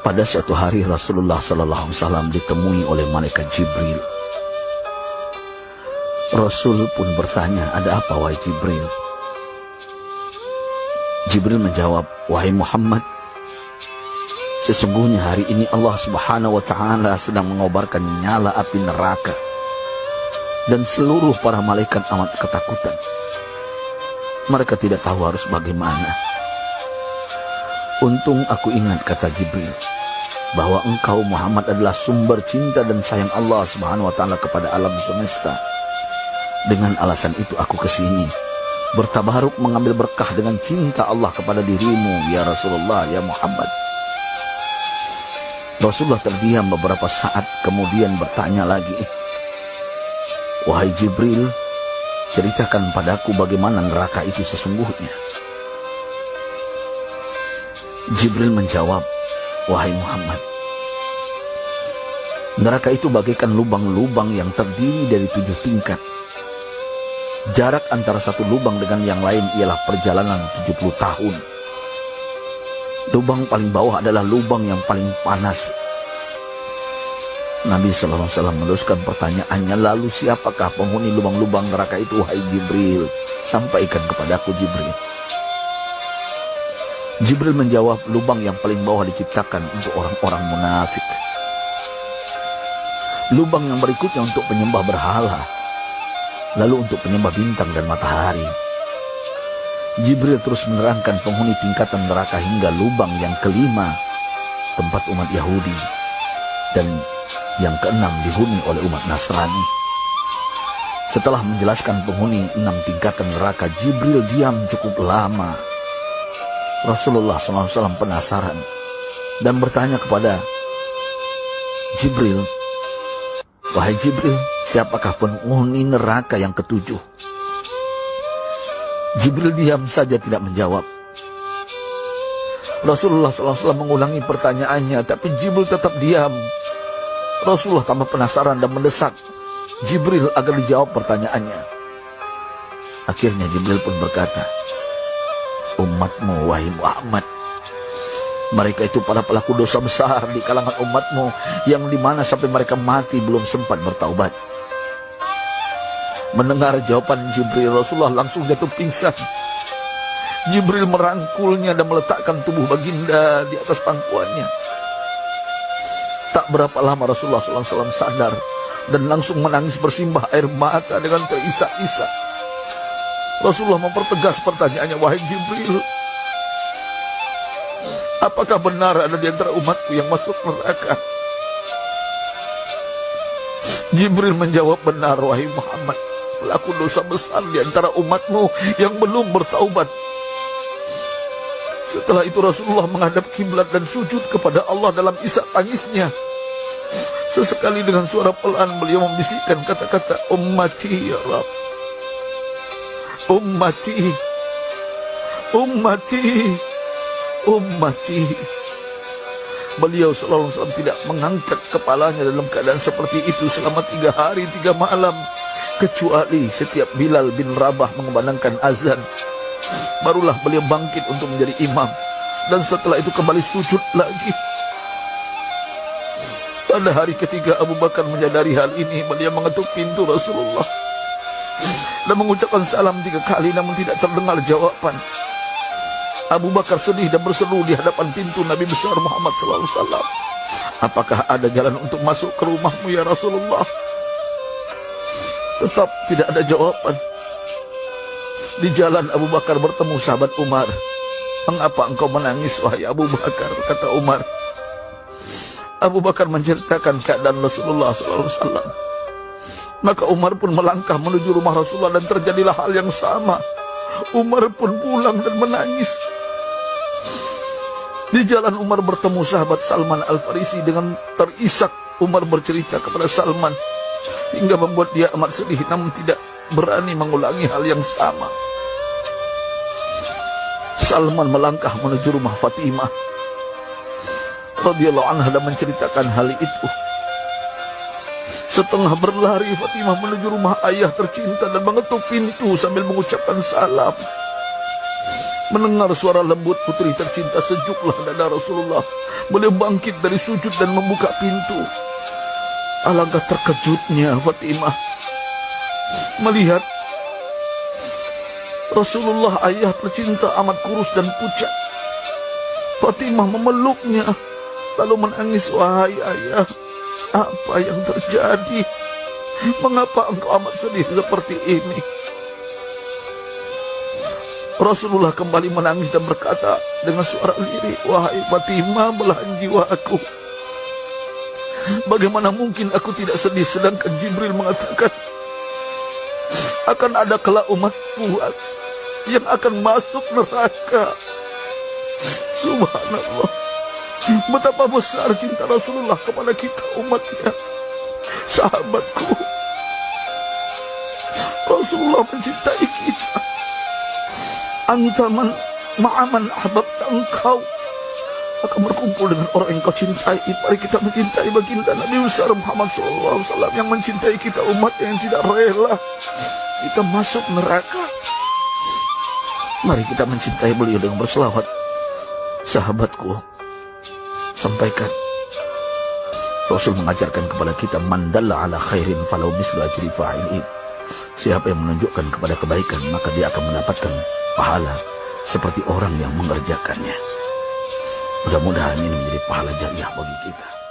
Pada suatu hari Rasulullah SAW ditemui oleh malaikat Jibril. Rasul pun bertanya, "Ada apa wahai Jibril?" Jibril menjawab, "Wahai Muhammad, sesungguhnya hari ini Allah Subhanahu wa Ta'ala sedang mengobarkan nyala api neraka, dan seluruh para malaikat amat ketakutan. Mereka tidak tahu harus bagaimana. Untung aku ingat," kata Jibril, "bahwa engkau Muhammad adalah sumber cinta dan sayang Allah Subhanahu wa Ta'ala kepada alam semesta. Dengan alasan itu aku kesini, bertabaruk mengambil berkah dengan cinta Allah kepada dirimu, ya Rasulullah, ya Muhammad." Rasulullah terdiam beberapa saat, kemudian bertanya lagi, "Wahai Jibril, ceritakan padaku bagaimana neraka itu sesungguhnya." Jibril menjawab, "Wahai Muhammad, neraka itu bagaikan lubang-lubang yang terdiri dari 7 tingkat. Jarak antara satu lubang dengan yang lain ialah perjalanan 70 tahun. Lubang paling bawah adalah lubang yang paling panas." Nabi SAW meneruskan pertanyaannya, "Lalu siapakah penghuni lubang-lubang neraka itu, wahai Jibril? Sampaikan kepadaku, Jibril." Jibril menjawab, "Lubang yang paling bawah diciptakan untuk orang-orang munafik. Lubang yang berikutnya untuk penyembah berhala, lalu untuk penyembah bintang dan matahari." Jibril terus menerangkan penghuni tingkatan neraka hingga lubang yang kelima, tempat umat Yahudi, dan yang keenam dihuni oleh umat Nasrani. Setelah menjelaskan penghuni 6 tingkatan neraka, Jibril diam cukup lama. Rasulullah SAW penasaran dan bertanya kepada Jibril, "Wahai Jibril, siapakah penghuni neraka yang ke-7?" Jibril diam saja tidak menjawab. Rasulullah SAW mengulangi pertanyaannya, tapi Jibril tetap diam. Rasulullah tambah penasaran dan mendesak Jibril agar dijawab pertanyaannya. Akhirnya Jibril pun berkata, "Umatmu, wahai Muhammad, mereka itu para pelaku dosa besar di kalangan umatmu, yang dimana sampai mereka mati belum sempat bertaubat." Mendengar jawaban Jibril, Rasulullah langsung jatuh pingsan. Jibril merangkulnya dan meletakkan tubuh baginda di atas pangkuannya. Tak berapa lama Rasulullah SAW sadar dan langsung menangis bersimbah air mata dengan terisak-isak. Rasulullah mempertegas pertanyaannya, "Wahai Jibril, apakah benar ada di antara umatku yang masuk neraka?" Jibril menjawab, "Benar, wahai Muhammad, pelaku dosa besar di antara umatmu yang belum bertaubat." Setelah itu Rasulullah menghadap kiblat dan sujud kepada Allah dalam isak tangisnya. Sesekali dengan suara pelan beliau membisikkan kata-kata, "Ummati ya Rabb, ummati, ummati, ummati." Beliau SAW tidak mengangkat kepalanya dalam keadaan seperti itu selama 3 hari 3 malam, kecuali setiap Bilal bin Rabah mengumandangkan azan, barulah beliau bangkit untuk menjadi imam, dan setelah itu kembali sujud lagi. Pada hari ketiga Abu Bakar menyadari hal ini, beliau mengetuk pintu Rasulullah dan mengucapkan salam 3 kali, namun tidak terdengar jawaban. Abu Bakar sedih dan berseru di hadapan pintu Nabi besar Muhammad SAW, "Apakah ada jalan untuk masuk ke rumahmu ya Rasulullah?" Tetap tidak ada jawaban. Di jalan Abu Bakar bertemu sahabat Umar. "Mengapa engkau menangis, wahai Abu Bakar?" kata Umar. Abu Bakar menceritakan keadaan Rasulullah SAW. Maka Umar pun melangkah menuju rumah Rasulullah dan terjadilah hal yang sama. Umar pun pulang dan menangis. Di jalan Umar bertemu sahabat Salman Al-Farisi. Dengan terisak Umar bercerita kepada Salman hingga membuat dia amat sedih, namun tidak berani mengulangi hal yang sama. Salman melangkah menuju rumah Fatimah radhiyallahu anha dan menceritakan hal itu. Setengah berlari Fatimah menuju rumah ayah tercinta dan mengetuk pintu sambil mengucapkan salam. Mendengar suara lembut putri tercinta, sejuklah dada Rasulullah. Beliau bangkit dari sujud dan membuka pintu. Alangkah terkejutnya Fatimah melihat Rasulullah, ayah tercinta, amat kurus dan pucat. Fatimah memeluknya lalu menangis. Wahai ayah, apa yang terjadi? Mengapa engkau amat sedih seperti ini? Rasulullah kembali menangis dan berkata dengan suara lirih, wahai Fatimah, belahan jiwaku, bagaimana mungkin aku tidak sedih sedangkan Jibril mengatakan akan ada kelak umatku yang akan masuk neraka. Subhanallah, betapa besar cinta Rasulullah kepada kita umatnya. Sahabatku, Rasulullah mencintai kita. Antaman ma'aman ahbabta, engkau akan berkumpul dengan orang yang kau cintai. Mari kita mencintai baginda Nabi besar Muhammad SAW yang mencintai kita, umat yang tidak rela kita masuk neraka. Mari kita mencintai beliau dengan berselawat. Sahabatku, sampaikan, Rasul mengajarkan kepada kita, mandalla ala khairin falau mislu ajri fa'ilin. Siapa yang menunjukkan kepada kebaikan, maka dia akan mendapatkan pahala seperti orang yang mengerjakannya. Mudah-mudahan ini menjadi pahala jariah bagi kita.